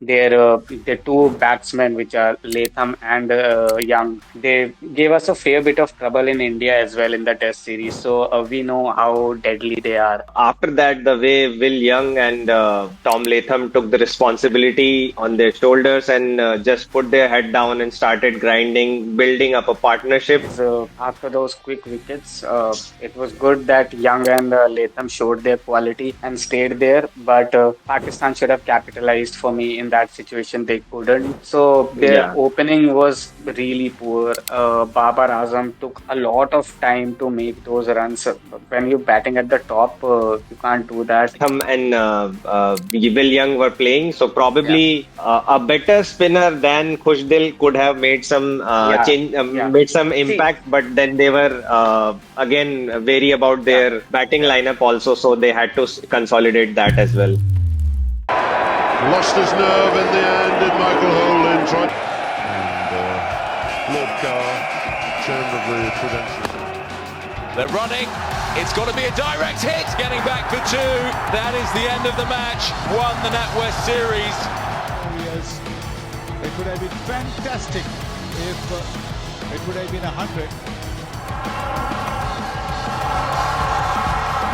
their two batsmen, which are Latham and Young, they gave us a fair bit of trouble in India as well in the Test series. So we know how deadly they are. After that, the way Will Young and Tom Latham took the responsibility on their shoulders and just put their head down and started grinding, building up a partnership. After those quick wickets, it was good that Young and Latham showed their quality and stayed there. But Pakistan should have capitalized for me in that situation. They couldn't. So their Yeah. opening was really poor. Babar Azam took a lot of time to make those runs. When you're batting at the top, you can't do that. Latham and Will Young were playing, so Yeah, probably a better spinner than Khushdil could have made some yeah, change, yeah. made some See, impact. But then they were again wary about yeah, their batting yeah. lineup also, so they had to consolidate that as well. Lost his nerve in the end, did Michael Holding. Tried. And Lord Carr, chairman of the Prudential. They're running. It's got to be a direct hit. Getting back for two. That is the end of the match. Won the NatWest Series. Areas. It would have been fantastic if it would have been 100.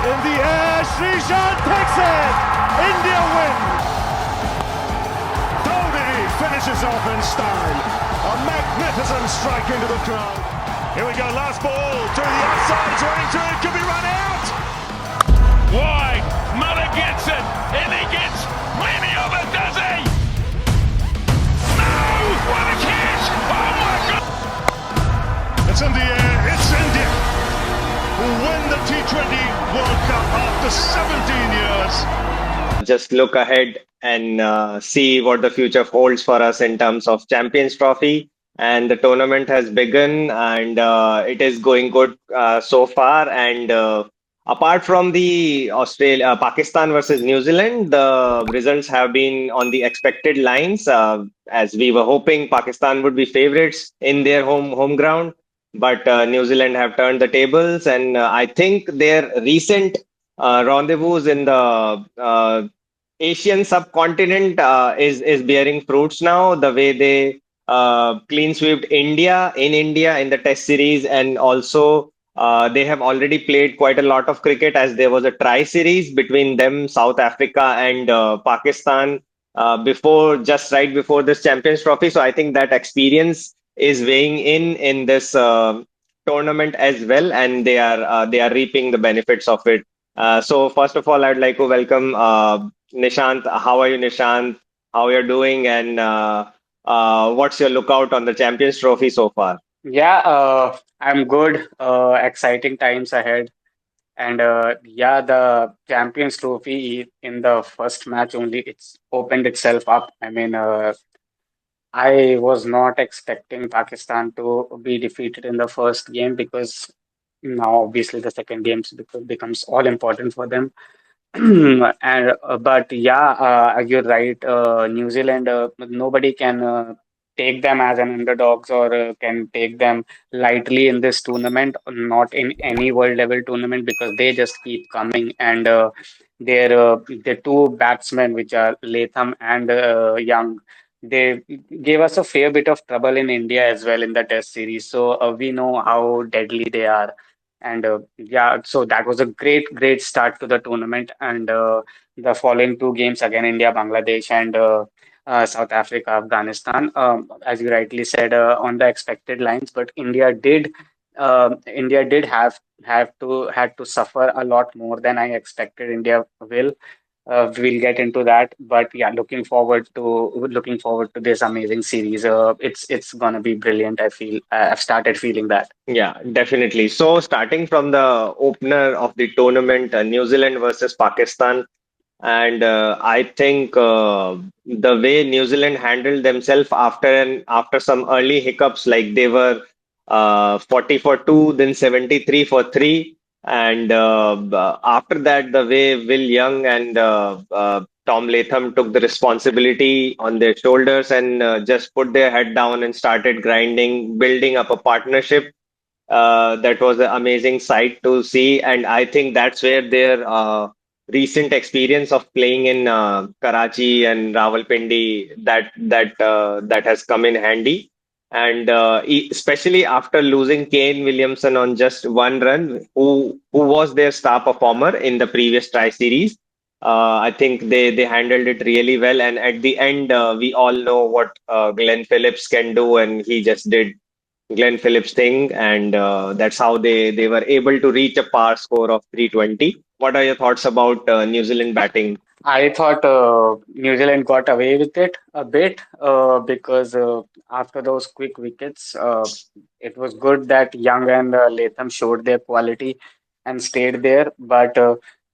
In the air, Sreesanth takes it. India win. Dhoni finishes off in style. A magnificent strike into the crowd. Here we go, last ball to the outside, it's running through, it could be run out. Wide, Muller gets it, and he gets plenty of it, does he? No, what a catch! Oh my God! It's in the air, it's India who win the T20 World Cup after 17 years. Just look ahead and see what the future holds for us in terms of Champions Trophy. And the tournament has begun, and it is going good so far. And apart from the Pakistan versus New Zealand, the results have been on the expected lines. As we were hoping, Pakistan would be favorites in their home ground, but New Zealand have turned the tables, and I think their recent rendezvous in the Asian subcontinent is bearing fruits now. The way they clean swept India in the Test series, and also they have already played quite a lot of cricket as there was a tri series between them, South Africa and Pakistan before just right before this Champions Trophy. So I think that experience is weighing in this tournament as well, and they are reaping the benefits of it. So first of all, I'd like to welcome Nishant. How are you, Nishant? How you're doing, and what's your lookout on the Champions Trophy so far? Yeah, I'm good. Exciting times ahead. And yeah, the Champions Trophy in the first match only, it's opened itself up. I mean, I was not expecting Pakistan to be defeated in the first game because now obviously the second game becomes all important for them. And but yeah, you're right. New Zealand, nobody can take them as an underdogs or can take them lightly in this tournament, not in any world level tournament because they just keep coming and their two batsmen, which are Latham and Young, they gave us a fair bit of trouble in India as well in the Test series. So we know how deadly they are. And yeah, so that was a great start to the tournament. And the following two games again, India, Bangladesh, and South Africa, Afghanistan, as you rightly said, on the expected lines. But India did have to had to suffer a lot more than I expected. India will. We'll get into that, but yeah, looking forward to this amazing series. It's gonna be brilliant. I feel I've started feeling that. Yeah, definitely. So starting from the opener of the tournament, New Zealand versus Pakistan, and I think the way New Zealand handled themselves after some early hiccups, like they were 40 for two, then 73 for three, and after that, the way Will Young and Tom Latham took the responsibility on their shoulders and just put their head down and started grinding, building up a partnership. That was an amazing sight to see, and I think that's where their recent experience of playing in Karachi and Rawalpindi that has come in handy. And especially after losing Kane Williamson on just one run, who was their star performer in the previous Tri Series. I think they handled it really well. And at the end, we all know what Glenn Phillips can do, and he just did Glenn Phillips thing, and that's how they were able to reach a par score of 320. What are your thoughts about New Zealand batting? I thought New Zealand got away with it a bit because after those quick wickets, it was good that Young and Latham showed their quality and stayed there. But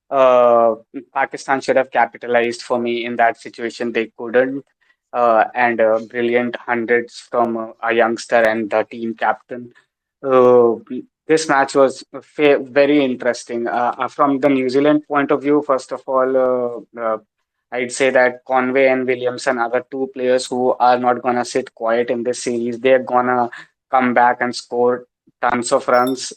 uh, Pakistan should have capitalized for me in that situation. They couldn't. And brilliant hundreds from a youngster and the team captain. Uh, this match was very interesting. From the New Zealand point of view, first of all, I'd say that Conway and Williamson are the two players who are not gonna sit quiet in this series. They're gonna come back and score tons of runs.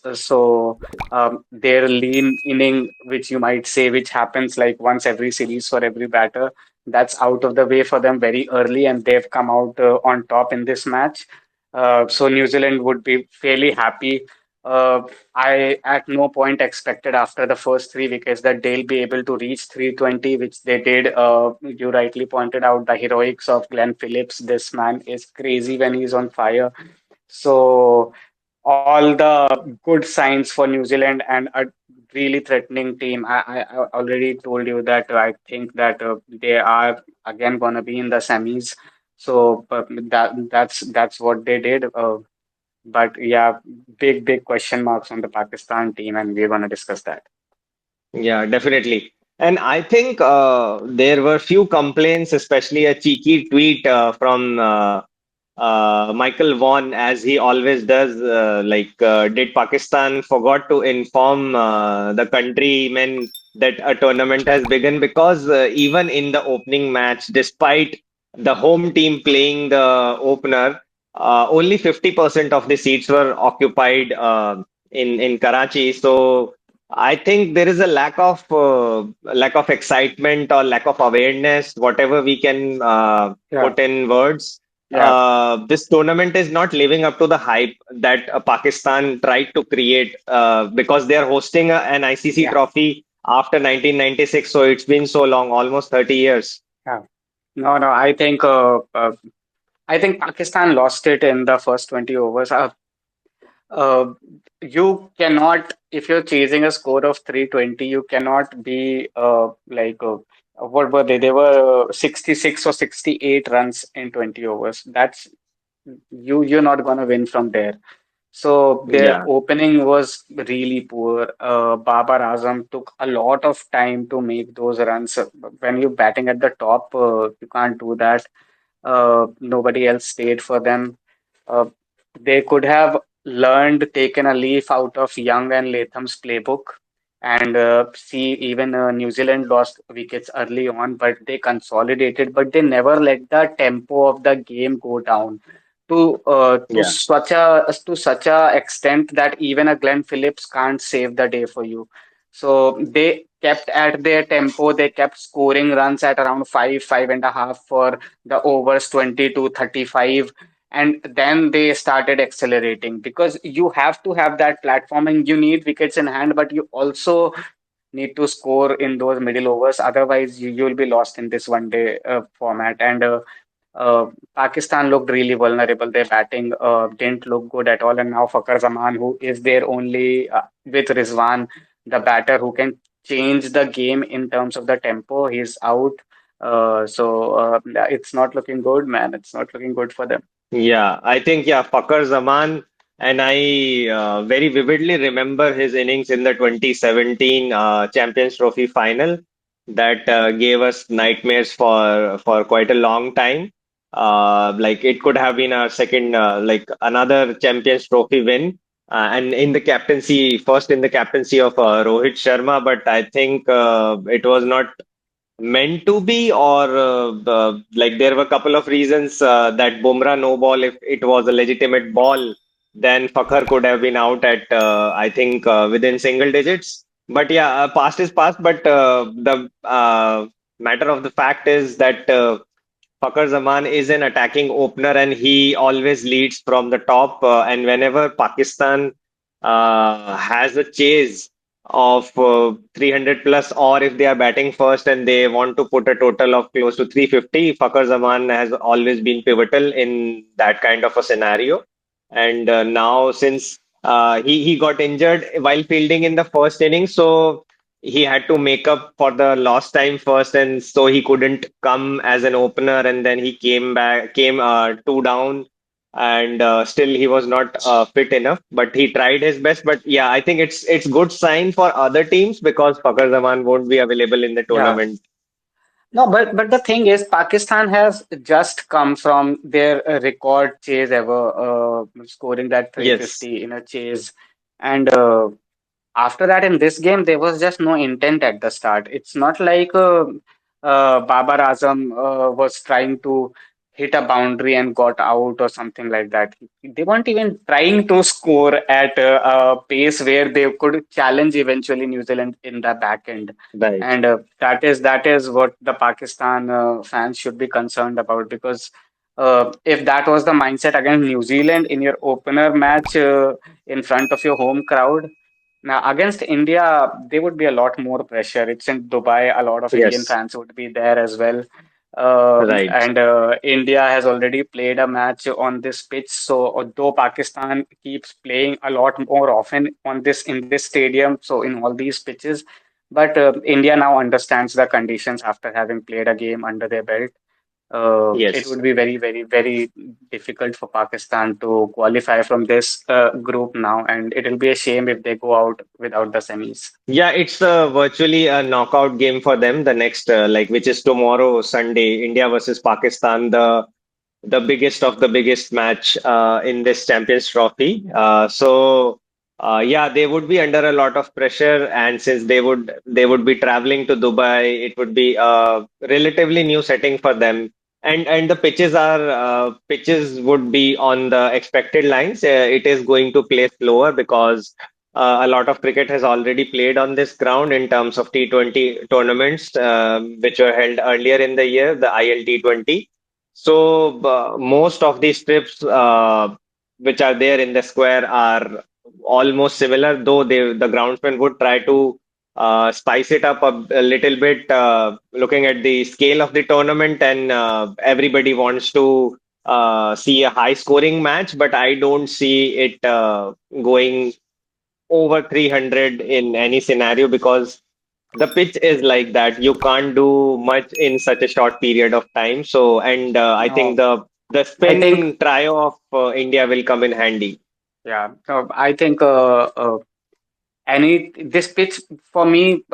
Their lean inning, which you might say, which happens like once every series for every batter, that's out of the way for them very early, and they've come out on top in this match. So New Zealand would be fairly happy. Uh, I at no point expected after the first three wickets that they'll be able to reach 320, which they did. You rightly pointed out the heroics of Glenn Phillips. This man is crazy when he's on fire. So all the good signs for New Zealand and a really threatening team. I already told you that I think that they are again gonna be in the semis. So that's what they did. But yeah, big question marks on the Pakistan team, and we're gonna discuss that. Yeah, definitely. And I think there were few complaints, especially a cheeky tweet from Michael Vaughan, as he always does. Did Pakistan forgot to inform the countrymen that a tournament has begun? Because even in the opening match, despite the home team playing the opener, only 50% of the seats were occupied in Karachi. So I think there is a lack of excitement or lack of awareness, whatever we can Yeah, put in words. yeah, This tournament is not living up to the hype that Pakistan tried to create because they are hosting an ICC yeah, trophy after 1996. So it's been so long, almost 30 years. yeah. No, I think Pakistan lost it in the first 20 overs. Uh, you cannot, if you're chasing a score of 320, you cannot be what were they? They were 66 or 68 runs in 20 overs. That's you're not gonna win from there. So their Yeah, opening was really poor. Babar Azam took a lot of time to make those runs. When you're batting at the top, you can't do that. Nobody else stayed for them. Uh, they could have learned, taken a leaf out of Young and Latham's playbook, and see even New Zealand lost wickets early on, but they consolidated, but they never let the tempo of the game go down yeah, to such a extent that even a Glenn Phillips can't save the day for you. So they kept at their tempo. They kept scoring runs at around five and a half for the overs 20 to 35. And then they started accelerating because you have to have that platform and you need wickets in hand, but you also need to score in those middle overs. Otherwise, you will be lost in this one day format. And uh, Pakistan looked really vulnerable. Their batting didn't look good at all. And now Fakhar Zaman, who is there only with Rizwan, the batter who can change the game in terms of the tempo, he's out. It's not looking good, man. It's not looking good for them. yeah. I think, yeah, Fakhar Zaman, and I very vividly remember his innings in the 2017 Champions Trophy final that gave us nightmares for quite a long time. Like it could have been our second, like another Champions Trophy win, and in the captaincy, first in the captaincy of Rohit Sharma. But I think it was not meant to be, or like there were a couple of reasons that Bumrah no ball, if it was a legitimate ball, then Fakhar could have been out at I think within single digits. But yeah, past is past. But the matter of the fact is that Fakhar Zaman is an attacking opener and he always leads from the top. And whenever Pakistan has a chase of 300 plus, or if they are batting first and they want to put a total of close to 350, Fakhar Zaman has always been pivotal in that kind of a scenario. And now, since he got injured while fielding in the first inning, so he had to make up for the lost time first, and so he couldn't come as an opener. And then he came two down, and still he was not fit enough. But he tried his best. But yeah, I think it's good sign for other teams because Fakhar Zaman won't be available in the Yeah. tournament. No, but the thing is, Pakistan has just come from their record chase ever, scoring that Yes, 350 in a chase, and after that, in this game, there was just no intent at the start. It's not like Babar Azam was trying to hit a boundary and got out or something like that. They weren't even trying to score at a pace where they could challenge eventually New Zealand in the back end. right. And that is what the Pakistan fans should be concerned about, because if that was the mindset against New Zealand in your opener match in front of your home crowd, now, against India, there would be a lot more pressure. It's in Dubai. A lot of Indian Yes, fans would be there as well. right. And India has already played a match on this pitch. So, although Pakistan keeps playing a lot more often on this in this stadium, so in all these pitches, but India now understands the conditions after having played a game under their belt. It Yes. would be very, very, very difficult for Pakistan to qualify from this group now, and it will be a shame if they go out without the semis. Yeah, it's virtually a knockout game for them. The next, which is tomorrow, Sunday, India versus Pakistan, the biggest of the biggest match in this Champions Trophy. Yeah, they would be under a lot of pressure, and since they would be traveling to Dubai, it would be a relatively new setting for them. And the pitches would be on the expected lines. It is going to play slower because a lot of cricket has already played on this ground in terms of T20 tournaments, which were held earlier in the year, the ILT20. So most of these strips which are there in the square are almost similar, though the groundsman would try to spice it up a little bit, looking at the scale of the tournament, and everybody wants to see a high scoring match, but I don't see it going over 300 in any scenario because the pitch is like that. You can't do much in such a short period of time. So, and I think No, the I think, spin trio of India will come in handy. yeah, so I think any this pitch for me,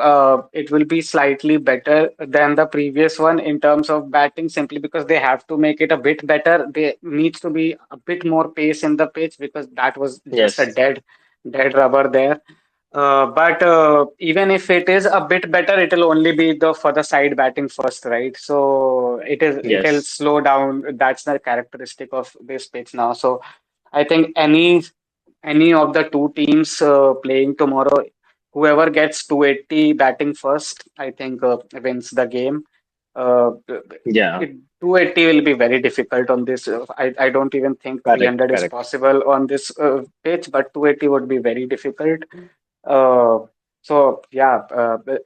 it will be slightly better than the previous one in terms of batting, simply because they have to make it a bit better. There needs to be a bit more pace in the pitch because that was just a Yes, dead rubber there. But even if it is a bit better, it will only be the for the side batting first, right? So it'll yes, slow down. That's the characteristic of this pitch now. So I think any of the two teams playing tomorrow, whoever gets 280 batting first, I think wins the game. Uh, yeah, 280 will be very difficult on this. I don't even think correct, 300 is correct. possible on this pitch, but 280 would be very difficult. Uh, so yeah,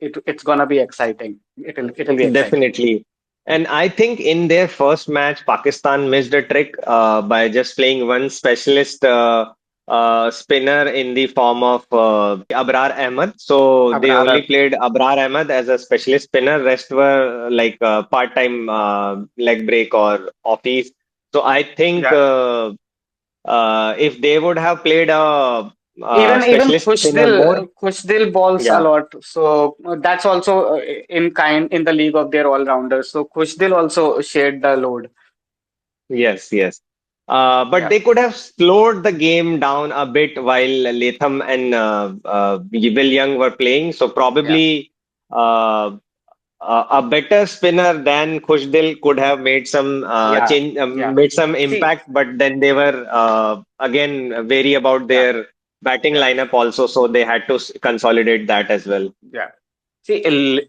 it's gonna be exciting. It'll be exciting. Definitely. And I think in their first match, Pakistan missed a trick by just playing one specialist spinner in the form of Abrar Ahmed. So they only Abrar, played Abrar Ahmed as a specialist spinner. Rest were like part-time leg break or offies. So I think yeah. if they would have played Even specialist spinner more, Khushdil balls a yeah, lot, so that's also in kind in the league of their all rounders. So Khushdil also shared the load. yes, yes. But Yeah, they could have slowed the game down a bit while Latham and Will Young were playing. So yeah, probably uh, a better spinner than Khushdil could have made some yeah, change, yeah. made some See, impact. But then they were again wary about yeah, their batting Yeah, lineup also, so they had to consolidate that as well. yeah. See,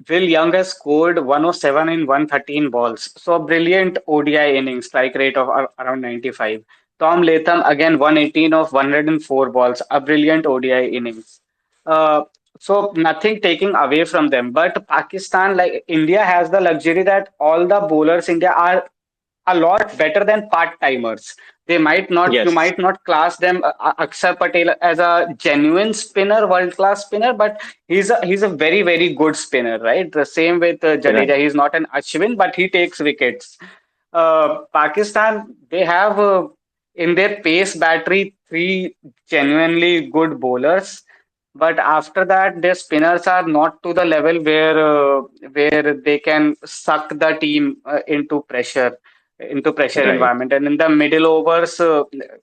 Will Young has scored 107 in 113 balls. So a brilliant ODI inning, strike rate of around 95. Tom Latham again 118 of 104 balls, a brilliant ODI innings. Uh, so nothing taking away from them. But Pakistan, like India, has the luxury that all the bowlers India are a lot better than part-timers. You Yes, might not class them, Akshar Patel, as a genuine spinner, world-class spinner, but he's a very, very good spinner, right? The same with right. Jadeja. He's not an Ashwin, but he takes wickets. Pakistan, they have in their pace battery three genuinely good bowlers, but after that, their spinners are not to the level where they can suck the team into pressure Right. environment. And in the middle overs,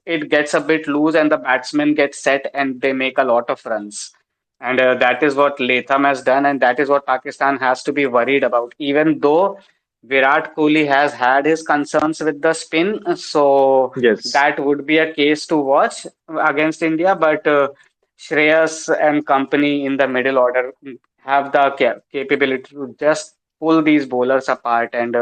it gets a bit loose, and the batsmen get set, and they make a lot of runs. And that is what Latham has done, and that is what Pakistan has to be worried about. Even though Virat Kohli has had his concerns with the spin, so Yes. that would be a case to watch against India. But Shreyas and company in the middle order have the capability to just pull these bowlers apart. And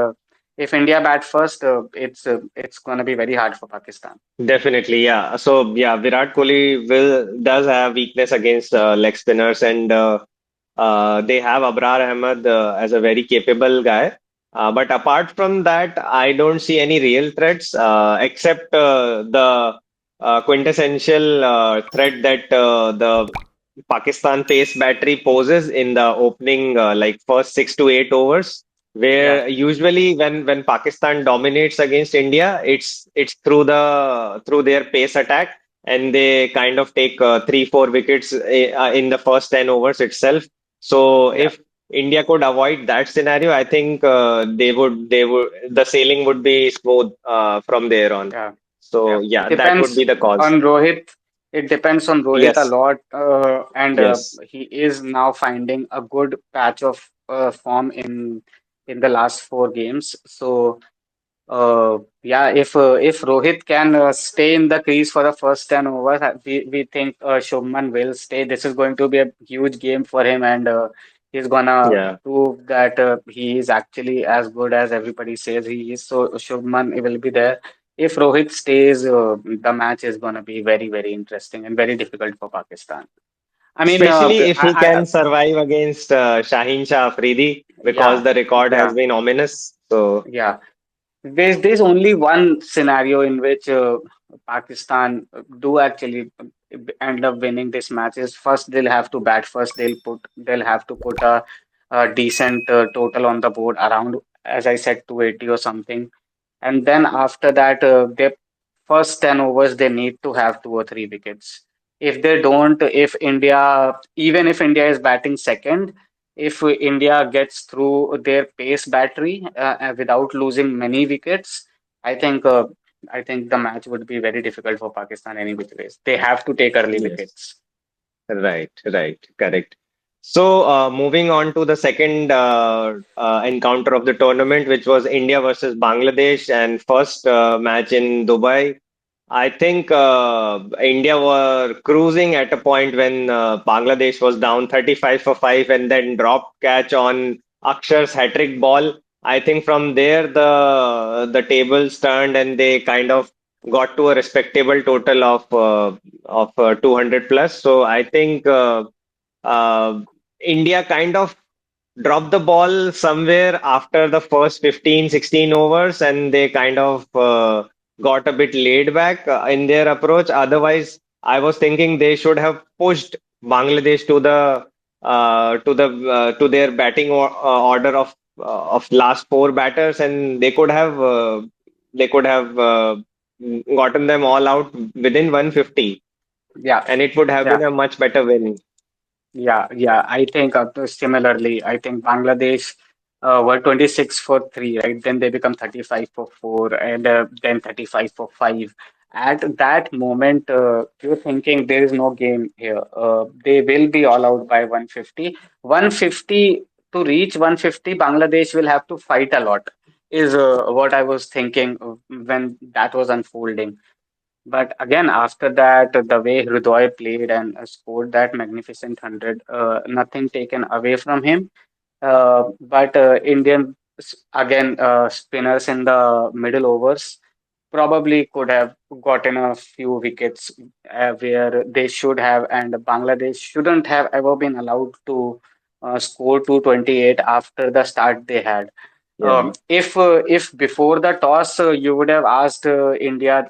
if India bat first, it's going to be very hard for Pakistan. Definitely, yeah. So yeah, Virat Kohli will does have weakness against leg spinners, and they have Abrar Ahmed as a very capable guy. But apart from that, I don't see any real threats except the quintessential threat that the Pakistan pace battery poses in the opening like first 6 to 8 overs, Yeah, where usually when Pakistan dominates against India, it's through through their pace attack, and they kind of take 3 4 wickets in the first 10 overs itself. So yeah, if India could avoid that scenario, I think they would the sailing would be smooth from there on. yeah. So Yeah, it yeah, that would depends be the cause. on Rohit. It depends on Rohit a Yes, lot, and yes. he is now finding a good patch of form in the last four games. So, yeah, if Rohit can stay in the crease for the first 10 overs, we think Shubman will stay. This is going to be a huge game for him, and he's gonna Yeah. prove that he is actually as good as everybody says he is. So Shubman will be there. If Rohit stays, the match is gonna be very, very interesting and very difficult for Pakistan. I mean, Especially if he I can survive against Shaheen Shah Afridi, because yeah, the record has yeah, been ominous. So yeah. There's only one scenario in which Pakistan do actually end up winning this match is first they'll have to bat first. They'll have to put a decent total on the board around, as I said, 280 or something. And then after that, their first 10 overs they need to have 2 or 3 wickets. If they don't, even if India is batting second, if India gets through their pace battery without losing many wickets, I think uh, I think the match would be very difficult for Pakistan any which ways. They have to take early yes. wickets. Right, right, correct. So, moving on to the second encounter of the tournament, which was India versus Bangladesh, and first match in Dubai. I think India were cruising at a point when Bangladesh was down 35 for 5 and then dropped catch on Akshar's hat-trick ball. I think from there the tables turned and they kind of got to a respectable total of 200 plus. So I think uh, India kind of dropped the ball somewhere after the first 15, 16 overs, and they kind of got a bit laid back in their approach. Otherwise, I was thinking they should have pushed Bangladesh to their batting order of last four batters, and they could have gotten them all out within 150, Yeah, and it would have yeah. been a much better win. Yeah. I think similarly. I think Bangladesh were 26 for 3, right? Then they become 35 for 4, and then 35 for 5. At that moment, you're thinking there is no game here. They will be all out by 150. 150 to reach 150, Bangladesh will have to fight a lot, is what I was thinking when that was unfolding. But again, after that, the way Hridoy played and scored that magnificent 100, nothing taken away from him. But Indian again spinners in the middle overs probably could have gotten a few wickets where they should have, and Bangladesh shouldn't have ever been allowed to score 228 after the start they had. Yeah. If before the toss you would have asked India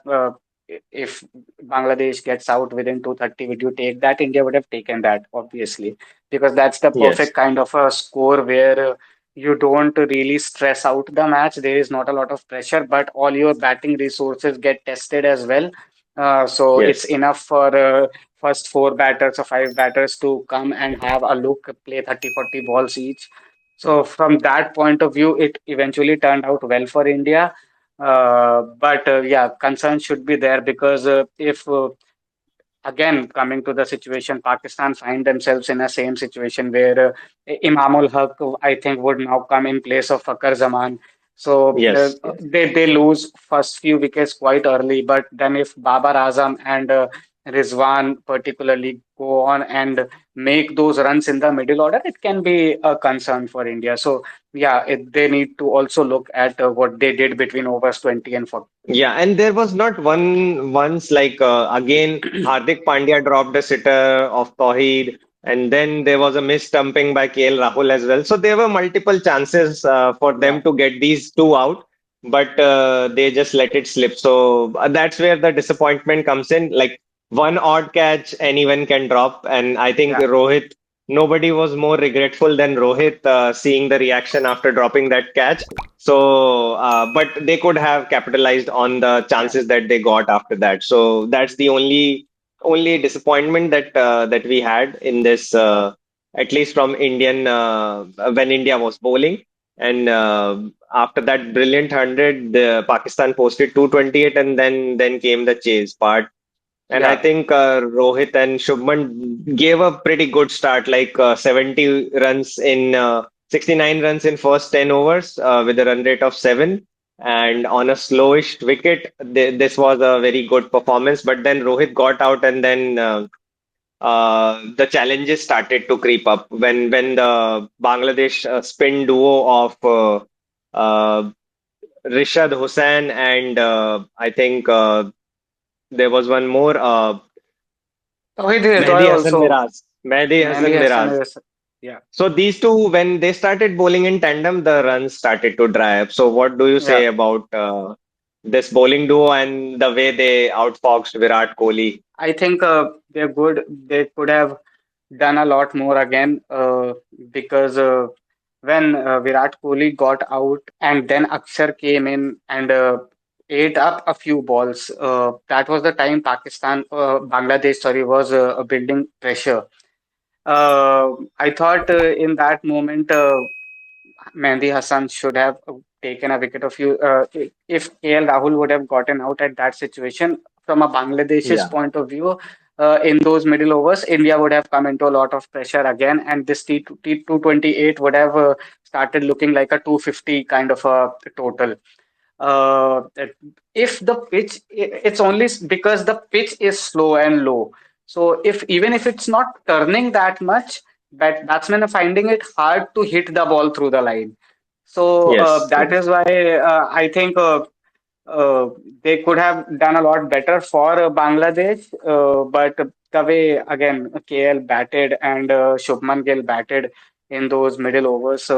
if Bangladesh gets out within 230, would you take that? India would have taken that, obviously, because that's the Yes. perfect kind of a score where you don't really stress out the match. There is not a lot of pressure, but all your batting resources get tested as well. So it's Yes. enough for first four batters or five batters to come and have a look, play 30, 40 balls each. So from that point of view, it eventually turned out well for India. But yeah, concern should be there because if again, coming to the situation, Pakistan find themselves in a same situation where Imamul Haq, I think, would now come in place of Fakhar Zaman. So Yes. Yes. they lose first few wickets quite early, but then if Babar Azam and Rizwan particularly go on and make those runs in the middle order, it can be a concern for India. So yeah, they need to also look at what they did between overs 20 and 40. Yeah, and there was not one once like again Hardik Pandya dropped a sitter of Tauheed, and then there was a miss stumping by KL Rahul as well. So there were multiple chances for Yeah. them to get these two out, but they just let it slip. So that's where the disappointment comes in. Like one odd catch, anyone can drop, and I think Yeah. Rohit. Nobody was more regretful than Rohit seeing the reaction after dropping that catch. So, but they could have capitalized on the Yeah. chances that they got after that. So that's the only disappointment that we had in this, at least from Indian when India was bowling. And after that brilliant 100, Pakistan posted 228, and then came the chase part. And I Yeah. think Rohit and Shubman gave a pretty good start, like 70 runs in 69 runs in first 10 overs with a run rate of 7. And on a slowish wicket, this was a very good performance. But then Rohit got out, and then the challenges started to creep up when the Bangladesh spin duo of uh, Rishad Hussain and I think there was one more. Tawhid Hitoy Mehdi Hassan also. Miraz. Mehdi Mehndi Hassan Hassan Miraz. is, yeah, So these two, when they started bowling in tandem, the runs started to dry up. So what do you yeah. say about this bowling duo and the way they outfoxed Virat Kohli? I think they're good. They could have done a lot more again because when Virat Kohli got out and then Akshar came in and ate up a few balls, that was the time Bangladesh, sorry, was building pressure. I thought in that moment. Mehdi Hassan should have taken a wicket of you. If KL Rahul would have gotten out at that situation, from a Bangladesh's Yeah. point of view, in those middle overs, India would have come into a lot of pressure again, and this T228 would have started looking like a 250 kind of a total. Uh, if the pitch, it's only because the pitch is slow and low. So if even if it's not turning that much, batsmen are finding it hard to hit the ball through the line. So Yes. that Yes. is why I think uh, they could have done a lot better for Bangladesh. But the way again KL batted and Shubman Gill batted in those middle overs,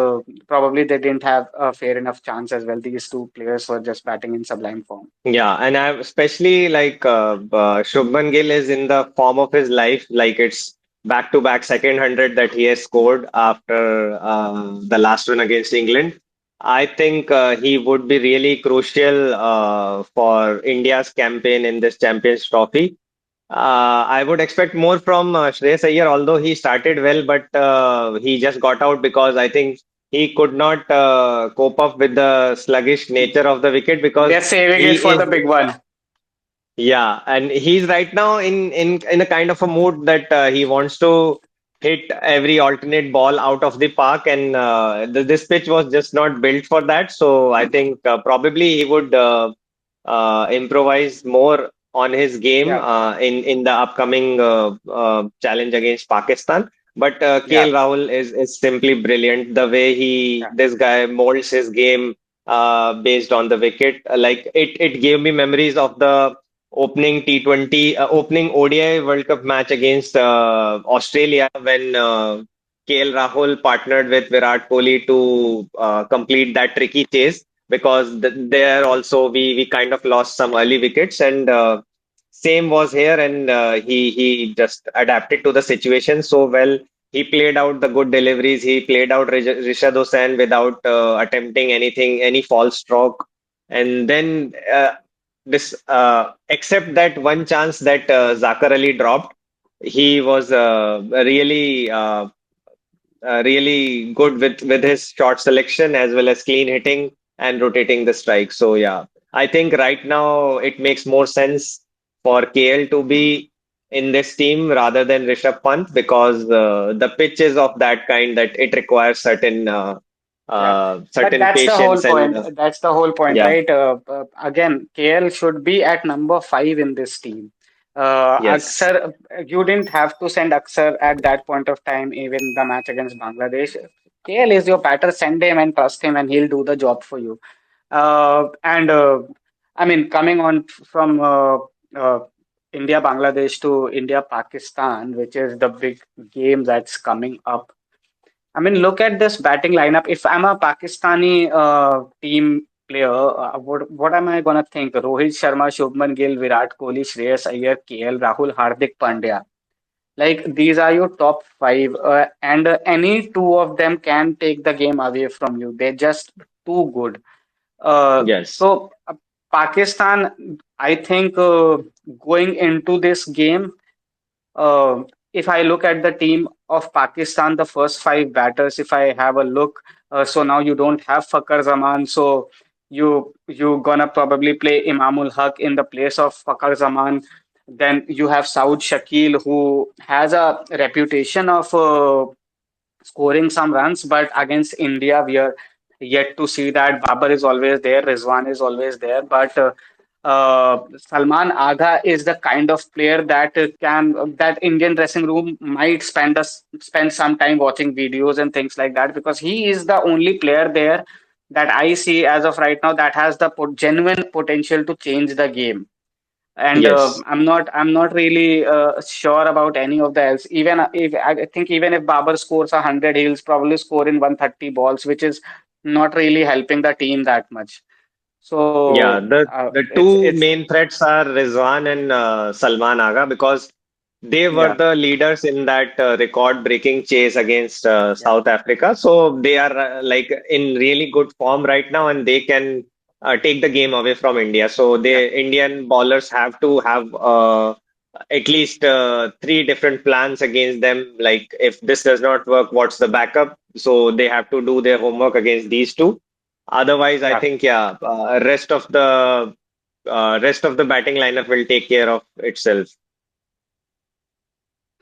probably they didn't have a fair enough chance as well. These two players were just batting in sublime form. Yeah, and I especially like Shubman Gill is in the form of his life. Like it's back-to-back second 100 that he has scored after the last one against England. I think he would be really crucial for India's campaign in this Champions Trophy. I would expect more from Shreyas Iyer, although he started well, but he just got out because I think he could not cope up with the sluggish nature of the wicket because They're saving it he for the is, big one. yeah, and he's right now in a kind of a mood that he wants to hit every alternate ball out of the park, and this pitch was just not built for that. So I think probably he would improvise more on his game Yeah, in the upcoming challenge against Pakistan. But yeah, KL Rahul is simply brilliant. The way yeah, this guy molds his game based on the wicket, like it gave me memories of the opening T20, opening ODI World Cup match against Australia when KL Rahul partnered with Virat Kohli to complete that tricky chase because there also we kind of lost some early wickets and same was here and he just adapted to the situation so well. He played out the good deliveries. He played out Rishad Hossain without attempting anything, any false stroke. And then this, except that one chance that Zakar Ali dropped, he was really good with his shot selection as well as clean hitting and rotating the strike. So yeah, I think right now it makes more sense for KL to be in this team rather than Rishabh Pant because the pitch is of that kind that it requires yeah. But certain that's the whole patience and point. That's the whole point, yeah, right? Again, KL should be at number five in this team. yes, Aksar, you didn't have to send Aksar at that point of time, even the match against Bangladesh. KL is your batter. Send him and trust him, and he'll do the job for you. And I mean, coming on from uh, India Bangladesh to India Pakistan, which is the big game that's coming up. I mean, look at this batting lineup. If I'm a Pakistani team player, what am I gonna think? Rohit Sharma, Shubman Gill, Virat Kohli, Shreyas Iyer, KL Rahul, Hardik Pandya. Like these are your top five, and any two of them can take the game away from you. They're just too good. yes, So Pakistan, I think going into this game, if I look at the team of Pakistan, the first five batters, if I have a look, so now you don't have Fakhar Zaman, so you gonna probably play Imamul Haq in the place of Fakhar Zaman. Then you have Saud Shakil, who has a reputation of scoring some runs, but against India, we are yet to see that. Babar is always there, Rizwan is always there, but Salman Agha is the kind of player that that Indian dressing room might spend some time watching videos and things like that because he is the only player there that I see as of right now that has the genuine potential to change the game. And yes. I'm not really sure about any of the else. Even if I think even if Babar scores 100, he'll probably score in 130 balls, which is not really helping the team that much. Yeah, So the two it's main threats are Rizwan and Salman Agha because they were yeah, the leaders in that record-breaking chase against yeah, South Africa. So they are like in really good form right now, and they can take the game away from India. So yeah. the Indian bowlers have to have at least three different plans against them. Like if this does not work, what's the backup? So they have to do their homework against these two. Otherwise, I Yeah. think yeah, rest of the batting lineup will take care of itself.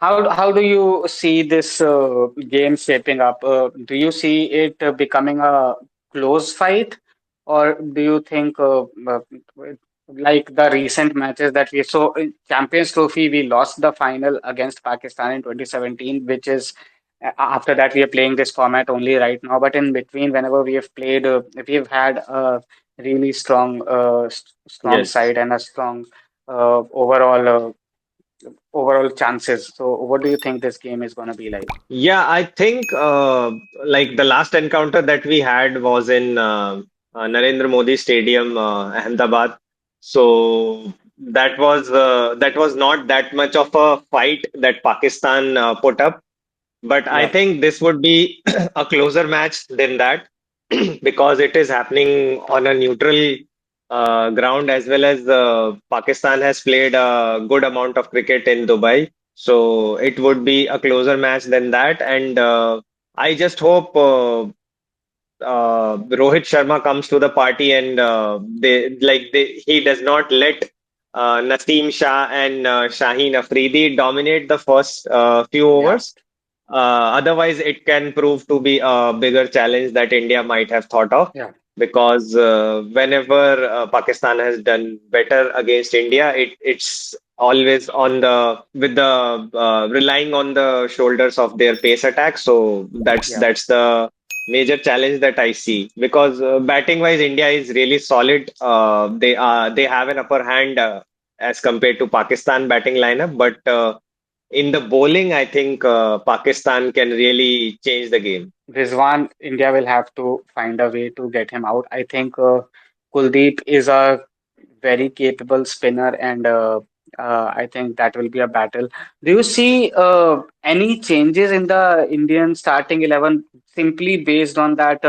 How do you see this game shaping up? Do you see it becoming a close fight, or do you think like the recent matches that we saw in Champions Trophy, we lost the final against Pakistan in 2017, which is after that we are playing this format only right now. But in between, whenever we have played, we have had a really strong Yes. side and a strong overall chances. So, what do you think this game is going to be like? Yeah, I think like the last encounter that we had was in Narendra Modi Stadium, Ahmedabad. So that was not that much of a fight that Pakistan put up. But I Yeah, think this would be a closer match than that because it is happening on a neutral ground as well as Pakistan has played a good amount of cricket in Dubai. So it would be a closer match than that. And I just hope Rohit Sharma comes to the party and he does not let Naseem Shah and Shaheen Afridi dominate the first few yeah, overs. Otherwise, it can prove to be a bigger challenge that India might have thought of. yeah. because whenever Pakistan has done better against India, it's always on the with the relying on the shoulders of their pace attack. So Yeah. that's the major challenge that I see, because batting wise, India is really solid. They have an upper hand as compared to Pakistan batting lineup, but in the bowling, I think Pakistan can really change the game. Rizwan, India will have to find a way to get him out. I think Kuldeep is a very capable spinner, and I think that will be a battle. Do you see any changes in the Indian starting 11 simply based on that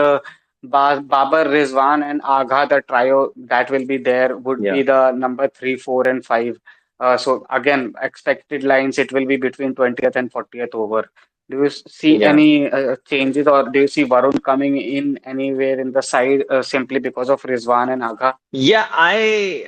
Babar, Rizwan, and Agha, the trio that will be there, would Yeah, be the number 3, 4, and 5? So, again, expected lines, it will be between 20th and 40th over. Do you see yeah. any changes, or do you see Varun coming in anywhere in the side simply because of Rizwan and Agha? Yeah, I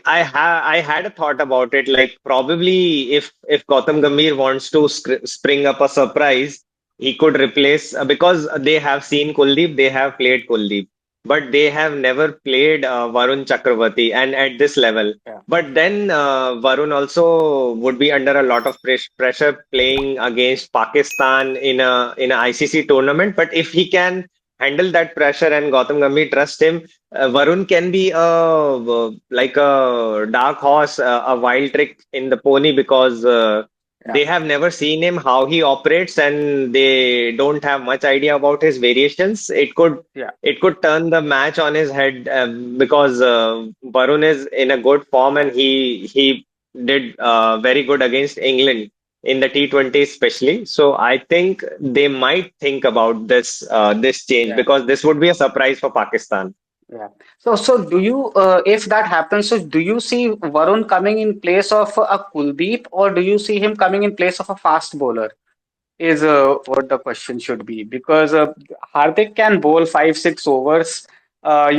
had a thought about it. Like, probably if Gautam Gambhir wants to spring up a surprise, he could replace, because they have seen Kuldeep, they have played Kuldeep, but they have never played Varun Chakravarti, and at this level. Yeah. But then Varun also would be under a lot of pressure playing against Pakistan in a ICC tournament. But if he can handle that pressure and Gautam Gambhir trust him, Varun can be like a dark horse, a wild trick in the pony, because Yeah. they have never seen him how he operates, and they don't have much idea about his variations. Yeah. It could turn the match on his head, because Varun is in a good form, and he did very good against England in the T20 especially. So I think they might think about this change, Yeah. because this would be a surprise for Pakistan. Yeah. So do you, if that happens, so do you see Varun coming in place of a Kuldeep, or do you see him coming in place of a fast bowler? Is what the question should be, because Hardik can bowl 5, 6 overs.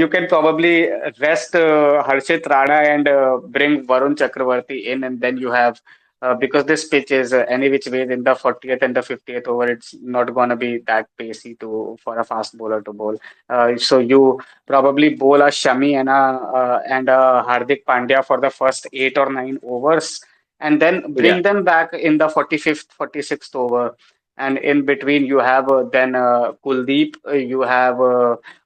You can probably rest Harshit Rana and bring Varun Chakravarti in, and then you have because this pitch is any which way in the 40th and the 50th over, it's not going to be that pacey to for a fast bowler to bowl. So you probably bowl a Shami and a Hardik Pandya for the first 8 or 9 overs, and then Yeah. bring them back in the 45th, 46th over. And in between, you have then Kuldeep, you have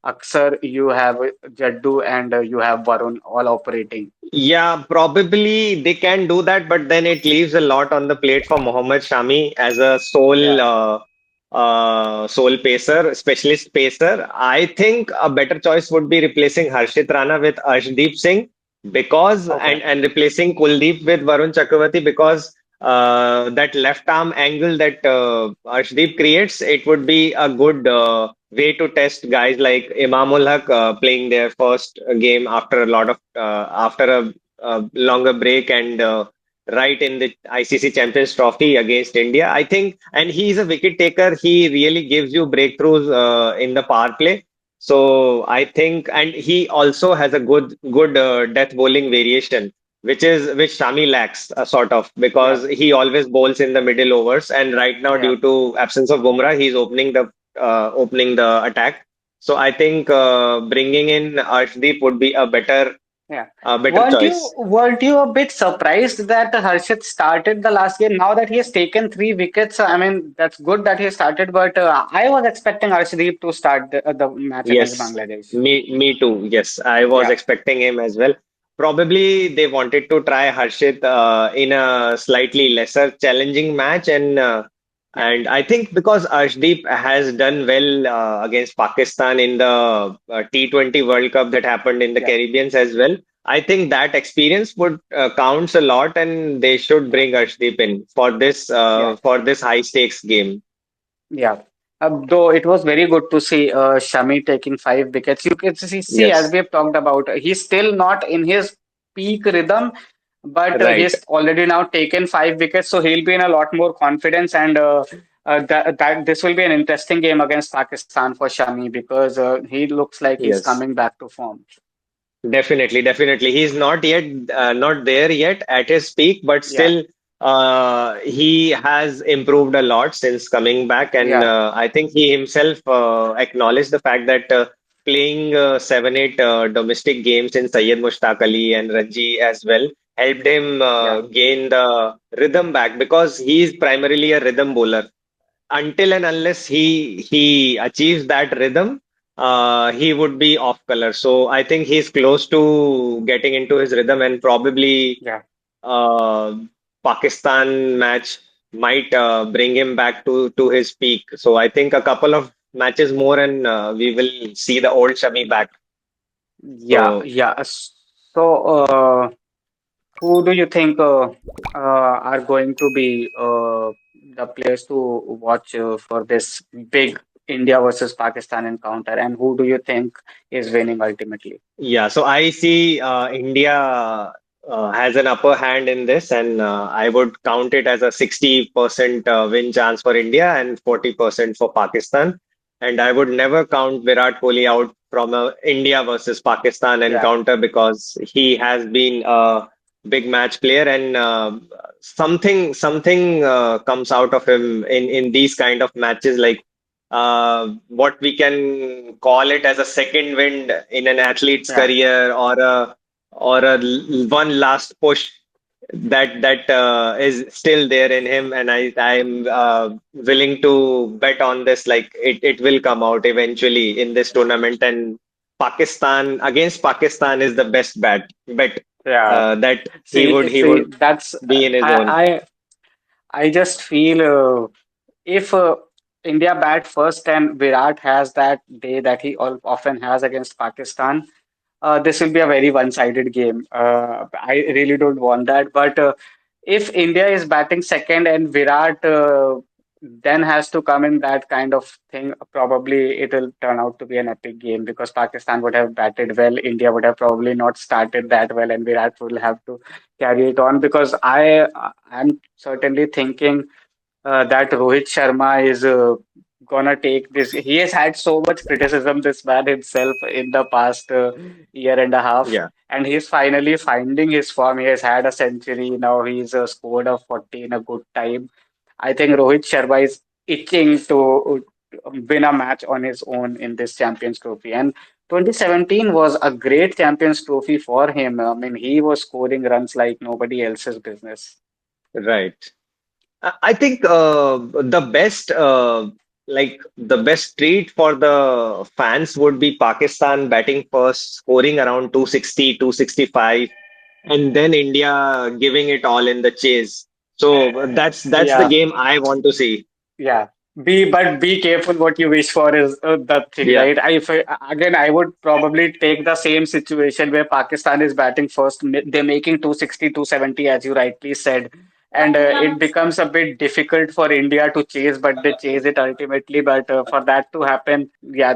Aksar, you have Jaddu, and you have Varun all operating. Yeah, probably they can do that, but then it leaves a lot on the plate for Mohammad Shami as a Yeah, sole pacer, specialist pacer. I think a better choice would be replacing Harshit Rana with Arshdeep Singh, because okay. and replacing Kuldeep with Varun Chakravarti, because that left arm angle that Arshdeep creates, it would be a good way to test guys like Imamul Haq playing their first game after a lot of after a longer break, and right in the ICC Champions Trophy against India. I think, and he's a wicket taker. He really gives you breakthroughs in the power play. So I think, and he also has a good death bowling variation, which Shami lacks, sort of, Yeah, because he always bowls in the middle overs, and right now, yeah, due to absence of Bumrah, he's opening the attack. So I think bringing in Arshdeep would be yeah. a better choice. Weren't you a bit surprised that Harshit started the last game? Now that he has taken 3 wickets, I mean that's good that he started, but I was expecting Arshdeep to start the match against Yes, Bangladesh. me too. Yes, I was Yeah, expecting him as well. Probably they wanted to try Harshit in a slightly lesser challenging match, yeah, and I think because Arshdeep has done well against Pakistan in the T20 World Cup that happened in the yeah, Caribbean as well. I think that experience would counts a lot, and they should yeah, bring Arshdeep in yeah. for this high stakes game. Yeah. Though it was very good to see Shami taking 5 wickets. You can see, as Yes, we have talked about, he's still not in his peak rhythm, but right. he's already now taken 5 wickets, so he'll be in a lot more confidence. And that this will be an interesting game against Pakistan for Shami, because he looks like he's Yes. coming back to form. Definitely, definitely. He's not yet, not there yet at his peak, but Yeah, still, he has improved a lot since coming back. And yeah, I think he himself acknowledged the fact that playing 7, 8 domestic games in Syed Mushtaq Ali and Ranji as well helped him Yeah, gain the rhythm back because he is primarily a rhythm bowler. Until and unless he achieves that rhythm, he would be off color. So I think he's close to getting into his rhythm, and probably yeah. uh, Pakistan match might bring him back to his peak. So I think a couple of matches more, and we will see the old Shami back. Yeah, So yeah. So, who do you think are going to be the players to watch for this big India versus Pakistan encounter, and who do you think is winning ultimately? yeah, so I see India has an upper hand in this, and I would count it as a 60% win chance for India and 40% for Pakistan. And I would never count Virat Kohli out from a India versus Pakistan Yeah, encounter because he has been a big match player, and something comes out of him in these kind of matches, like what we can call it as a second wind in an athlete's yeah. career, or one last push that is still there in him, and I'm willing to bet on this, like it will come out eventually in this tournament, and Pakistan against Pakistan is the best bet Yeah. that he See, would that's be in his own. I just feel if India bat first and Virat has that day that he often has against Pakistan, this will be a very one-sided game. I really don't want that. But if India is batting second and Virat then has to come in that kind of thing, probably it will turn out to be an epic game because Pakistan would have batted well. India would have probably not started that well, and Virat will have to carry it on because I'm certainly thinking that Rohit Sharma is gonna take this. He has had so much criticism, this man himself, in the past year and a half, Yeah. and he's finally finding his form. He has had a century now. He's scored a 40 in a good time. I think Rohit Sharma is itching to win a match on his own in this Champions Trophy. And 2017 was a great Champions Trophy for him. I mean, he was scoring runs like nobody else's business. Right. I think the best treat for the fans would be Pakistan batting first, scoring around 260, 265, and then India giving it all in the chase. So that's the Yeah. game I want to see. Yeah. Be careful what you wish for is the thing, Yeah. right? Again, I would probably take the same situation where Pakistan is batting first. They're making 260, 270, as you rightly said. And it becomes a bit difficult for India to chase, but they chase it ultimately. But for that to happen, yeah,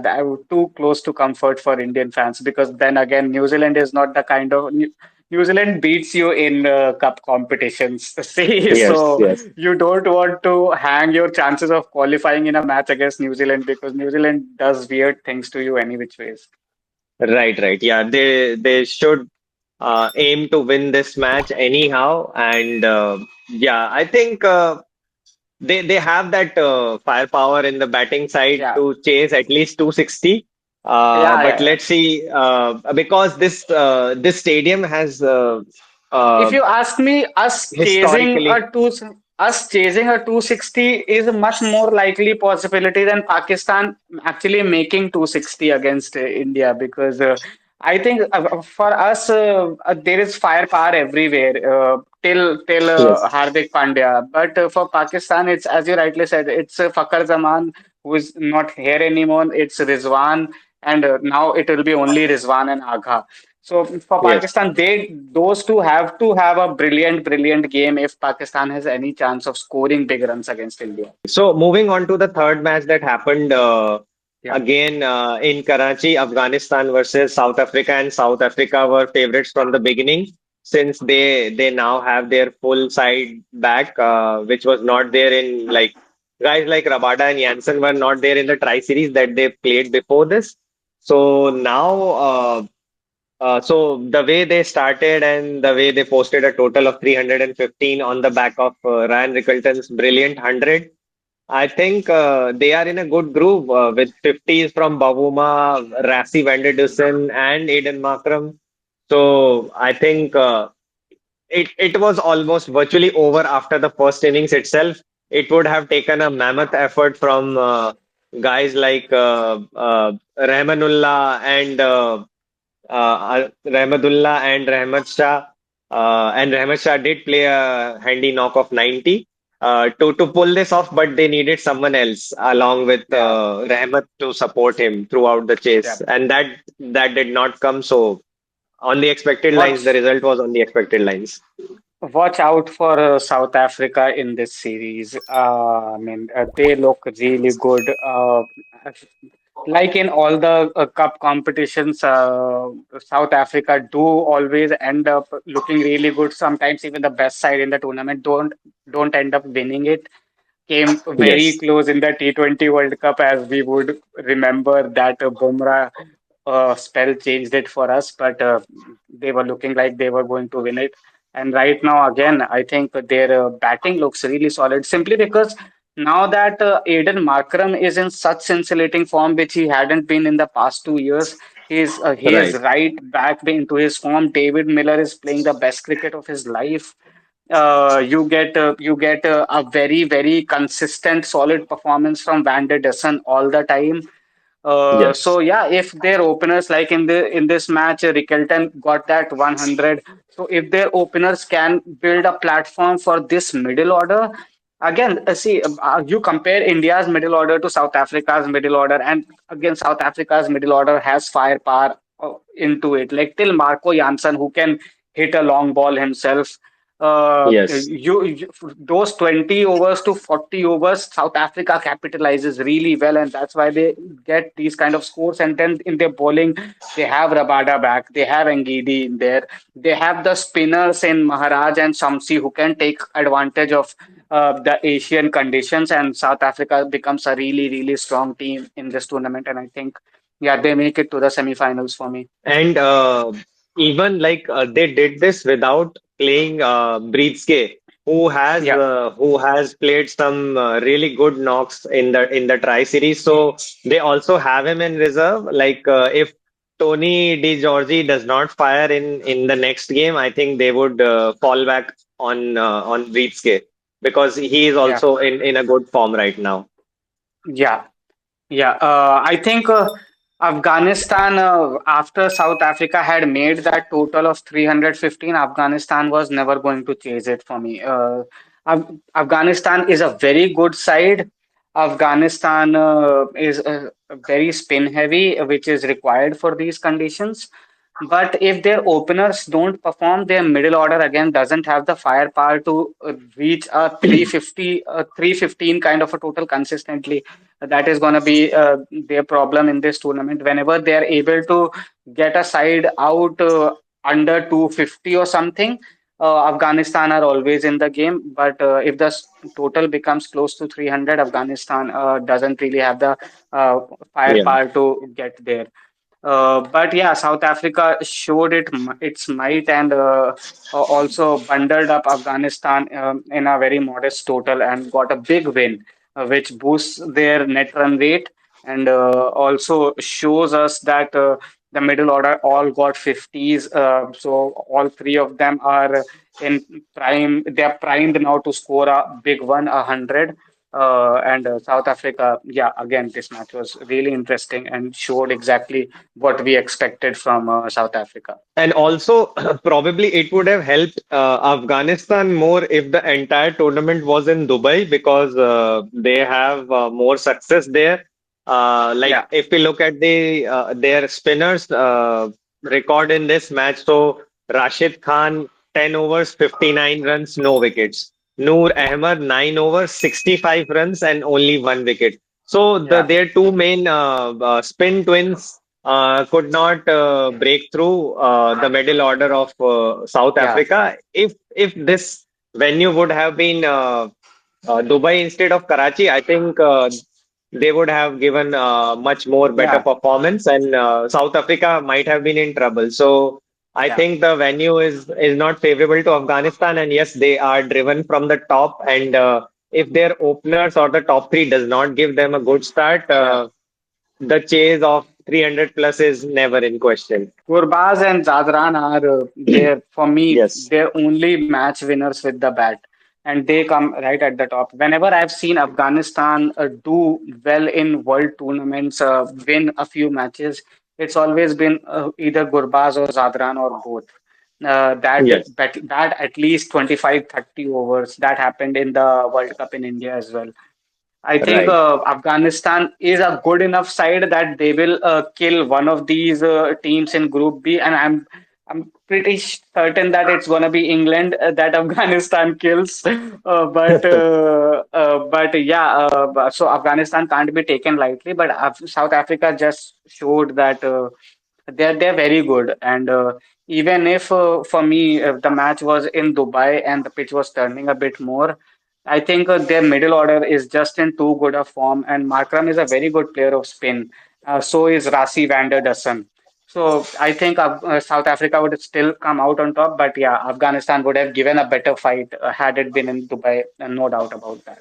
too close to comfort for Indian fans because then again, New Zealand is not the kind of New Zealand beats you in cup competitions. See, Yes, so yes. you don't want to hang your chances of qualifying in a match against New Zealand because New Zealand does weird things to you any which ways. Right, right. Yeah, they should aim to win this match anyhow, and yeah, I think they have that firepower in the batting side Yeah, to chase at least 260. yeah, But yeah. let's see, because this stadium has If uh, you ask me, historically, us chasing a 260 is a much more likely possibility than Pakistan actually making 260 against India because I think for us there is firepower everywhere till yes, Hardik Pandya, but for Pakistan it's as you rightly said it's Fakhar Zaman who is not here anymore. It's Rizwan and now it will be only Rizwan and Agha. So for yes. Pakistan, those two have to have a brilliant game if Pakistan has any chance of scoring big runs against India. So moving on to the third match that happened Yeah, again in Karachi, Afghanistan versus South Africa, and South Africa were favorites from the beginning since they now have their full side back, which was not there in, like, guys like Rabada and Janssen were not there in the Tri Series that they played before this. So now, so the way they started and the way they posted a total of 315 on the back of Ryan Rickelton's brilliant 100. I think they are in a good groove with 50s from Bavuma, Rassi van der Dussen, and Aiden Markram. So I think it was almost virtually over after the first innings itself. It would have taken a mammoth effort from guys like Rahmanullah and Rahmat Shah. And Rahmat Shah did play a handy knock of 90 to pull this off, but they needed someone else along with Yeah, Rahmat to support him throughout the yeah. chase, and that did not come. So on the expected lines, the Watch result was on the expected lines. watch out for South Africa in this series. I mean, they look really good. Like in all the cup competitions, South Africa do always end up looking really good. Sometimes even the best side in the tournament don't end up winning it. Came very Yes. close in the T20 World Cup, as we would remember that Bumrah spell changed it for us, but they were looking like they were going to win it. And right now, again, I think their batting looks really solid simply because now that Aiden Markram is in such scintillating form, which he hadn't been in the past 2 years, he is Right. right back into his form. David Miller is playing the best cricket of his life. You get a very consistent, solid performance from Van der Dussen all the time. So Yes. yeah, if their openers like in this match, Rickelton got that 100. So if their openers can build a platform for this middle order, again, see, you compare India's middle order to South Africa's middle order, and again, South Africa's middle order has firepower into it. Like till Marco Janssen, who can hit a long ball himself. Yes. Those 20 overs to 40 overs, South Africa capitalizes really well, and that's why they get these kind of scores. And then in their bowling, they have Rabada back, they have Ngidi in there, they have the spinners in Maharaj and Shamsi who can take advantage of the Asian conditions, and South Africa becomes a really strong team in this tournament. And I think, yeah, they make it to the semi-finals for me. And even like they did this without playing Breetzke, Yeah, who has played some really good knocks in the Tri Series. So they also have him in reserve. Like if Tony Di Giorgi does not fire in the next game, I think they would fall back on Breetzke because he is yeah, also in a good form right now. yeah. Yeah, I think Afghanistan, after South Africa had made that total of 315, Afghanistan was never going to chase it for me. Afghanistan is a very good side. Afghanistan is very spin heavy, which is required for these conditions. But if their openers don't perform, their middle order again doesn't have the firepower to reach a 315 kind of a total consistently. That is going to be their problem in this tournament. Whenever they are able to get a side out under 250 or something, Afghanistan are always in the game. But if the total becomes close to 300, Afghanistan doesn't really have the uh, Yeah. firepower to get there. But yeah, South Africa showed its might and also bundled up Afghanistan in a very modest total and got a big win, which boosts their net run rate and also shows us that the middle order all got 50s. So all three of them are in prime. They are primed now to score a big one, 100. And South Africa, yeah, again, this match was really interesting and showed exactly what we expected from South Africa. And also, probably it would have helped Afghanistan more if the entire tournament was in Dubai because they have more success there. Like Yeah, if we look at their spinners record in this match, so Rashid Khan 10 overs, 59 runs, no wickets. Noor Ahmed 9 overs, 65 runs and only one wicket. So yeah, their two main spin twins could not break through the middle order of South yeah, Africa. If this venue would have been Dubai instead of Karachi, I think they would have given much more better yeah, performance, and South Africa might have been in trouble. So I yeah, think the venue is not favorable to Afghanistan, and yes, they are driven from the top and. if their openers or the top three does not give them a good start, Yeah. the chase of 300 plus is never in question. Gurbaz and Zadran are there for me. Yes. They're only match winners with the bat, and they come right at the top. Whenever I've seen Afghanistan do well in world tournaments, win a few matches, it's always been either Gurbaz or Zadran or both. Yes. That at least 25, 30 overs. That happened in the World Cup in India as well. I think Right. Afghanistan is a good enough side that they will kill one of these teams in Group B, and I'm pretty certain that it's gonna be England that Afghanistan kills. But yeah, so Afghanistan can't be taken lightly. But South Africa just showed that they're very good, and even if for me the match was in Dubai and the pitch was turning a bit more. I think their middle order is just in too good a form, and Markram is a very good player of spin. So is Rassie van der Dussen. So I think South Africa would still come out on top, but yeah, Afghanistan would have given a better fight had it been in Dubai, no doubt about that.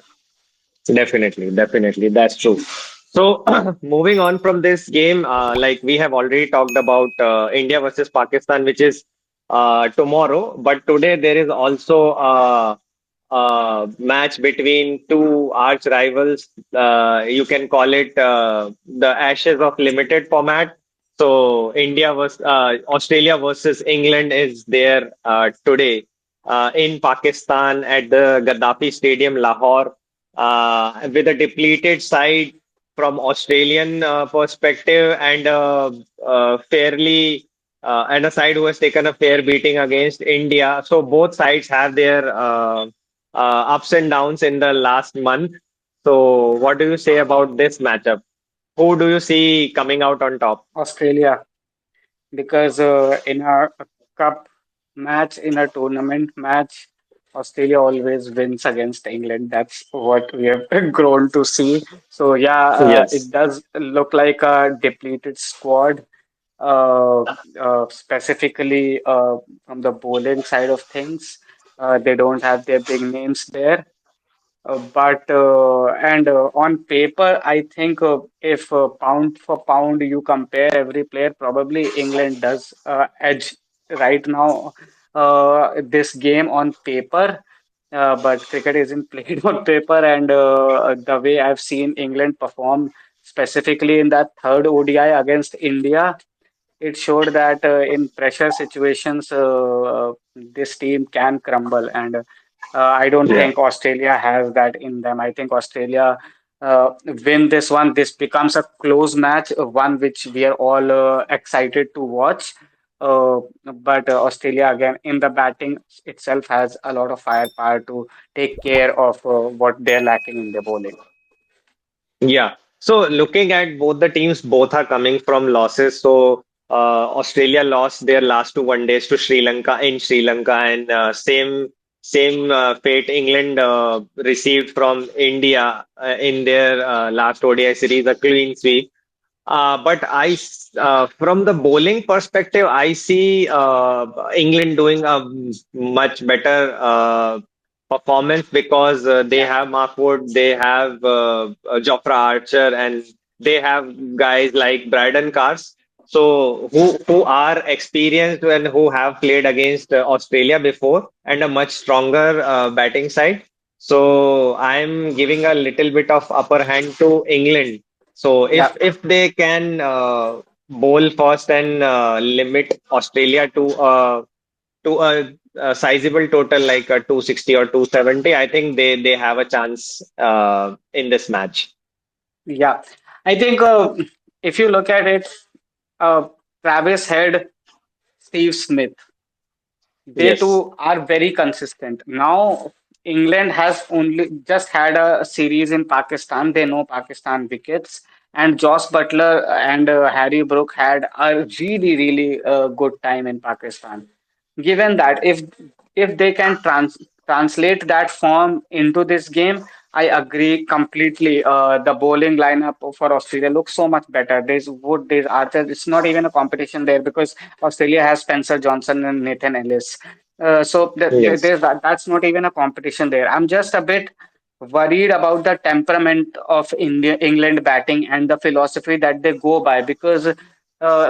Definitely, definitely, that's true. So, moving on from this game, like we have already talked about India versus Pakistan, which is tomorrow, but today there is also a match between two arch rivals. You can call it the Ashes of limited format. So, Australia versus England is there today in Pakistan at the Gaddafi Stadium, Lahore, with a depleted side from Australian perspective and fairly and a side who has taken a fair beating against India. So both sides have their ups and downs in the last month. So what do you say about this matchup? Who do you see coming out on top? Australia, because in a cup match, in a tournament match, Australia always wins against England. That's what we have grown to see. So yeah, it Yes. does look like a depleted squad, uh, specifically from the bowling side of things. They don't have their big names there. But and On paper, I think if pound for pound you compare every player, probably England does edge right now this game on paper. But cricket isn't played on paper, and the way I've seen England perform, specifically in that third ODI against India, it showed that in pressure situations, this team can crumble, and I don't Yeah. think Australia has that in them. I think Australia win this one. This becomes a close match, one which we are all excited to watch. But Australia, again, in the batting itself, has a lot of firepower to take care of what they're lacking in their bowling. Yeah. So looking at both the teams, both are coming from losses. So Australia lost their last two one days to Sri Lanka in Sri Lanka, and same fate England received from India in their last ODI series, a clean sweep. From the bowling perspective, I see England doing a much better performance because they have Mark Wood, they have Jofra Archer, and they have guys like Bryden Cars. So who are experienced and who have played against Australia before and a much stronger batting side. So I'm giving a little bit of upper hand to England, so Yeah, if they can bowl first and limit Australia to a sizable total like a 260 or 270, I think they have a chance in this match. yeah. I think if you look at it, uh, Travis Head, Steve Smith. They Yes. too are very consistent. Now, England has only just had a series in Pakistan. They know Pakistan wickets. And Joss Butler and Harry Brook had a really, really good time in Pakistan. Given that, if they can translate that form into this game, I agree completely. The bowling lineup for Australia looks so much better. There's Wood, there's Archer. It's not even a competition there because Australia has Spencer Johnson and Nathan Ellis. So Yes. there's that. That's not even a competition there. I'm just a bit worried about the temperament of England batting and the philosophy that they go by because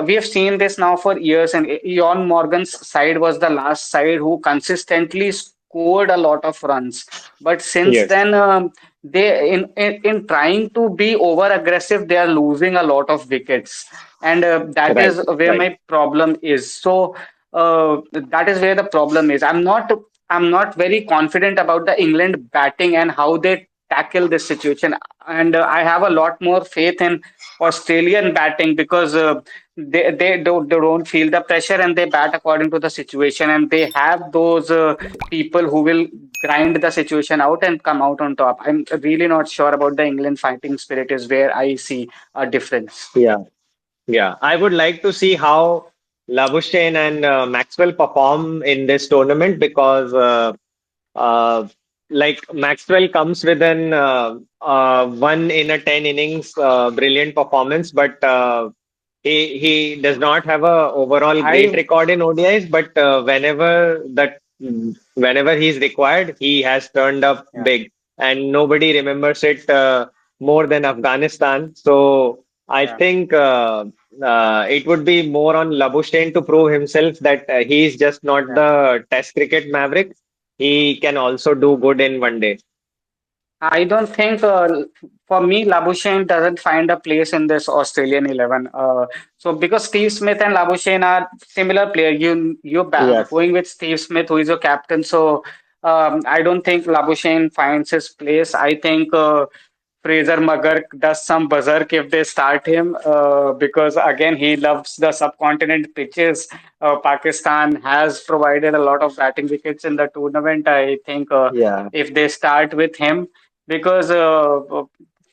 we have seen this now for years. And Ian Morgan's side was the last side who consistently scored a lot of runs. But since Yes, then, they in trying to be over aggressive, they are losing a lot of wickets, and that right, is where right. my problem is. So that is where the problem is. I'm not very confident about the England batting and how they tackle this situation. And I have a lot more faith in Australian batting because they don't feel the pressure and they bat according to the situation. And they have those people who will grind the situation out and come out on top. I'm really not sure about the England fighting spirit is where I see a difference. Yeah, yeah. I would like to see how Labuschagne and Maxwell perform in this tournament because uh, like Maxwell comes with an 1 in a 10 innings brilliant performance, but he does not have a overall great I record in ODIs. But whenever he's required, he has turned up yeah, big, and nobody remembers it more than Afghanistan. So I yeah, think it would be more on Labuschagne to prove himself that he is just not yeah. the Test cricket maverick. He can also do good in 1 day. I don't think, for me, Labuschagne doesn't find a place in this Australian 11. So because Steve Smith and Labuschagne are similar player, you're Yes. going with Steve Smith, who is your captain. So I don't think Labuschagne finds his place. I think Fraser McGurk does some berserk if they start him, because again he loves the subcontinent pitches. Pakistan has provided a lot of batting wickets in the tournament. I think Yeah. if they start with him because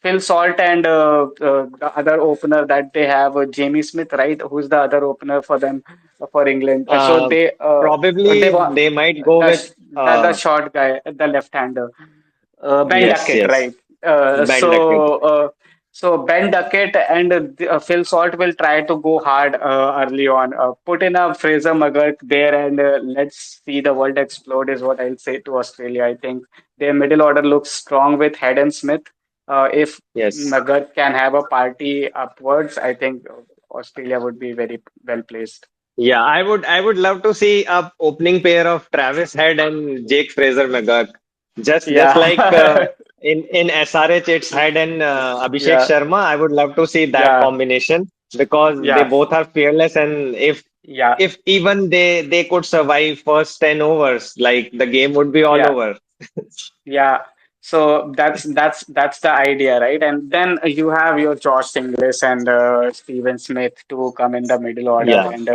Phil Salt and the other opener that they have, Jamie Smith, right? Who's the other opener for them for England? So Uh, they Probably want they might go with the short guy, the left-hander, Ben yes, Duckett, yes, right? Ben Duckett. So Ben Duckett and Phil Salt will try to go hard early on. Put in a Fraser McGurk there and let's see the world explode is what I'll say to Australia. I think their middle order looks strong with Head and Smith. If Yes. McGurk can have a party upwards, I think Australia would be very well placed. Yeah, I would love to see a opening pair of Travis Head and Jake Fraser McGurk. Just like Yeah, in SRH it's Head and Abhishek yeah, Sharma. I would love to see that yeah, combination because they yeah, both are fearless, and yeah, if even they could survive first 10 overs, like the game would be all yeah. over. Yeah, so that's the idea, right? And then you have your Josh Inglis and Steven Smith to come in the middle order Yeah. And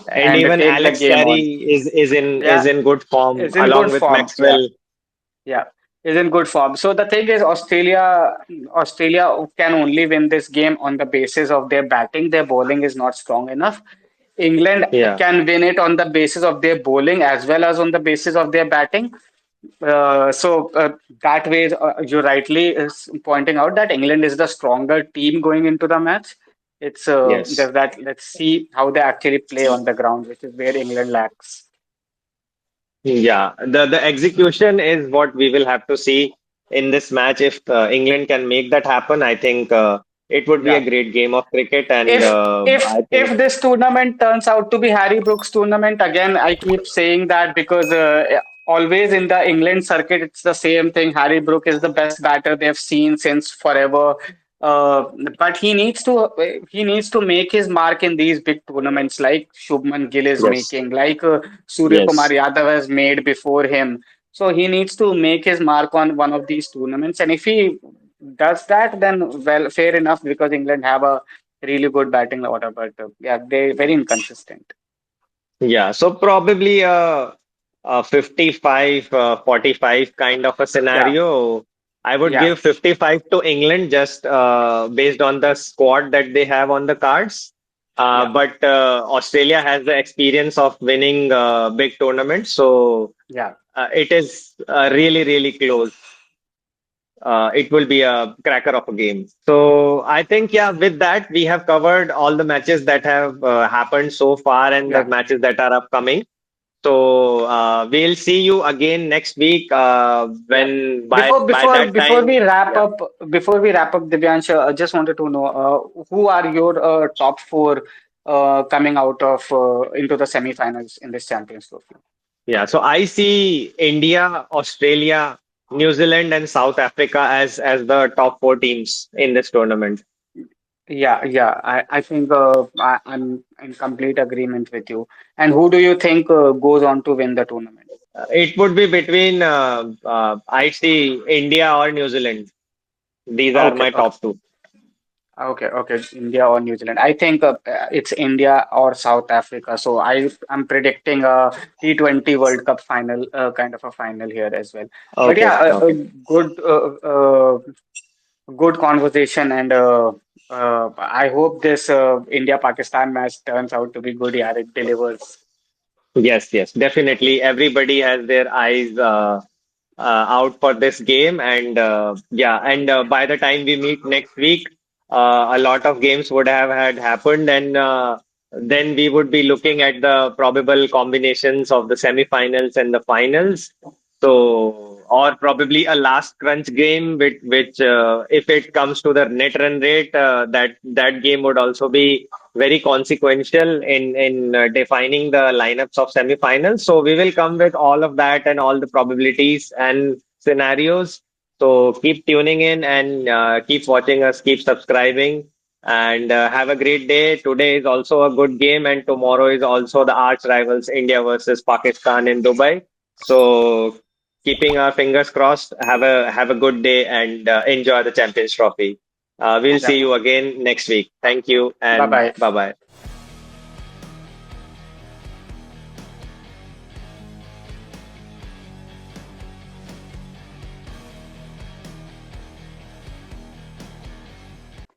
and even take the Alex game Carey on. is Yeah, in good form is in along good with form. Yeah, Maxwell. yeah, is in good form. So the thing is, Australia can only win this game on the basis of their batting. Their bowling is not strong enough. England Yeah. can win it on the basis of their bowling as well as on the basis of their batting. That way, you rightly is pointing out that England is the stronger team going into the match. It's Yes. just that let's see how they actually play on the ground, which is where England lacks. Yeah, the execution is what we will have to see in this match. If England can make that happen, I think it would be a Yeah. great game of cricket, and If I think if this tournament turns out to be Harry Brooks tournament again, I keep saying that because always in the England circuit it's the same thing. Harry Brook is the best batter they've seen since forever. Uh, but he needs to make his mark in these big tournaments like Shubman Gill is yes, making, like Surya Kumar yes, Yadav has made before him. So he needs to make his mark on one of these tournaments, and if he does that, then well, fair enough because England have a really good batting order, but yeah, they very inconsistent. yeah. So probably a 55, 45 kind of a Yeah, scenario. I would yeah, give 55 to England just based on the squad that they have on the cards. yeah, But Australia has the experience of winning big tournaments, so yeah, it is really, really close. It will be a cracker of a game. So I think, yeah, with that, we have covered all the matches that have happened so far and the yeah, matches that are upcoming. So we'll see you again next week. When by that Before time, we wrap yeah. up, Divyansh, I just wanted to know who are your top four coming out of into the semifinals in this Champions Trophy? Yeah, so I see India, Australia, New Zealand, and South Africa as the top four teams in this tournament. Yeah. I think I'm in complete agreement with you. And who do you think goes on to win the tournament? It would be between I see India or New Zealand. These are Okay, my okay. top two. Okay. India or New Zealand. I think it's India or South Africa. So I'm predicting a T20 World Cup final, kind of a final here as well. But Okay, yeah, a okay. good conversation, and I hope this India-Pakistan match turns out to be good. Yeah, it delivers. Yes, yes, definitely. Everybody has their eyes out for this game, and yeah, and by the time we meet next week, a lot of games would have had happened, and then we would be looking at the probable combinations of the semifinals and the finals. So, or probably a last crunch game, which if it comes to the net run rate, that game would also be very consequential in defining the lineups of semifinals. So we will come with all of that and all the probabilities and scenarios. So keep tuning in and keep watching us, keep subscribing, and have a great day. Today is also a good game, and tomorrow is also the arch rivals India versus Pakistan in Dubai. So keeping our fingers crossed. Have a good day and enjoy the Champions Trophy. We'll Yeah. see you again next week. Thank you Bye and bye. bye bye.